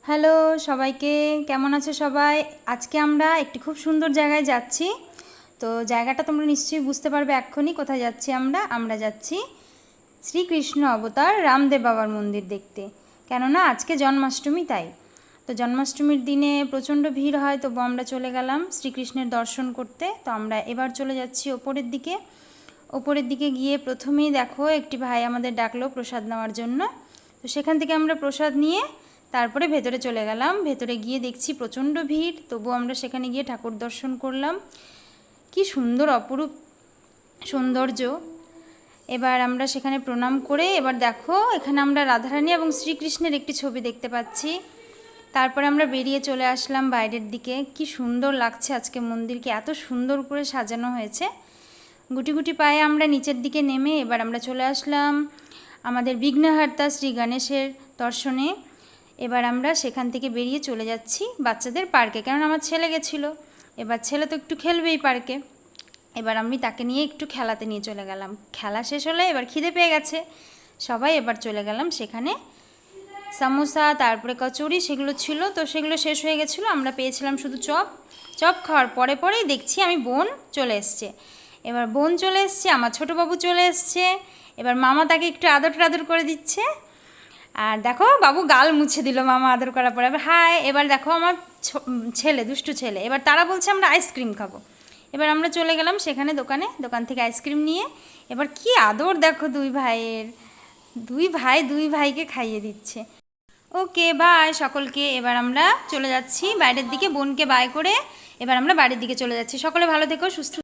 Hello সবাইকে, কেমন আছো সবাই? আজকে আমরা একটি খুব সুন্দর জায়গায় যাচ্ছি। তো জায়গাটা তোমরা নিশ্চয়ই বুঝতে পারবে এক্ষুনি কোথায় যাচ্ছি। আমরা যাচ্ছি শ্রীকৃষ্ণ অবতার রামদেব বাবার মন্দির দেখতে, কেননা আজকে জন্মাষ্টমী, তাই। তো জন্মাষ্টমীর দিনে প্রচণ্ড ভিড় হয়, তবু আমরা চলে গেলাম শ্রীকৃষ্ণের দর্শন করতে। তো আমরা এবার চলে যাচ্ছি ওপরের দিকে গিয়ে প্রথমেই দেখো একটি ভাই আমাদের ডাকলো প্রসাদ নেওয়ার জন্য। তো সেখান থেকে আমরা প্রসাদ নিয়ে তারপরে ভেতরে চলে গেলাম। ভেতরে গিয়ে দেখছি প্রচণ্ড ভিড়, তবু আমরা সেখানে গিয়ে ঠাকুর দর্শন করলাম। কি সুন্দর অপরূপ সৌন্দর্য। এবার আমরা সেখানে প্রণাম করে এবার দেখো এখানে আমরা রাধারানী এবং শ্রীকৃষ্ণের একটি ছবি দেখতে পাচ্ছি। তারপরে আমরা বেরিয়ে চলে আসলাম বাইরের দিকে। কি সুন্দর লাগছে আজকে মন্দিরকে, এত সুন্দর করে সাজানো হয়েছে। গুটি গুটি পায়ে আমরা নিচের দিকে নেমে এবার আমরা চলে আসলাম আমাদের বিঘ্নহার্তা শ্রী গণেশের দর্শনে। এবার আমরা সেখান থেকে বেরিয়ে চলে যাচ্ছি বাচ্চাদের পার্কে, কারণ আমার ছেলে গেছিলো। এবার ছেলে তো একটু খেলবেই পার্কে। এবার আমি তাকে নিয়ে একটু খেলাতে নিয়ে চলে গেলাম। খেলা শেষ হলে এবার খিদে পেয়ে গেছে সবাই, এবার চলে গেলাম সেখানে। সামোসা তারপরে কচুরি সেগুলো ছিল, তো সেগুলো শেষ হয়ে গেছিলো। আমরা পেয়েছিলাম শুধু চপ। চপ খাওয়ার পরেই দেখছি আমি বোন চলে এসছে। এবার বোন চলে এসছে, আমার ছোটো বাবু চলে এসছে। এবার মামা তাকে একটু আদর করে দিচ্ছে। আর দেখো বাবু গাল মুছে দিল মামা আদর করার পরে। এবার হাই, এবার দেখো আমার ছেলে, দুষ্টু ছেলে, এবার তারা বলছে আমরা আইসক্রিম খাবো। এবার আমরা চলে গেলাম সেখানে দোকান থেকে আইসক্রিম নিয়ে। এবার কি আদর দেখো দুই ভাইয়ের, দুই ভাইকে খাইয়ে দিচ্ছে। ওকে বাই সকলকে। এবার আমরা চলে যাচ্ছি বাইরের দিকে, বোনকে বাই করে এবার আমরা বাড়ির দিকে চলে যাচ্ছি। সকলে ভালো থেকো, সুস্থ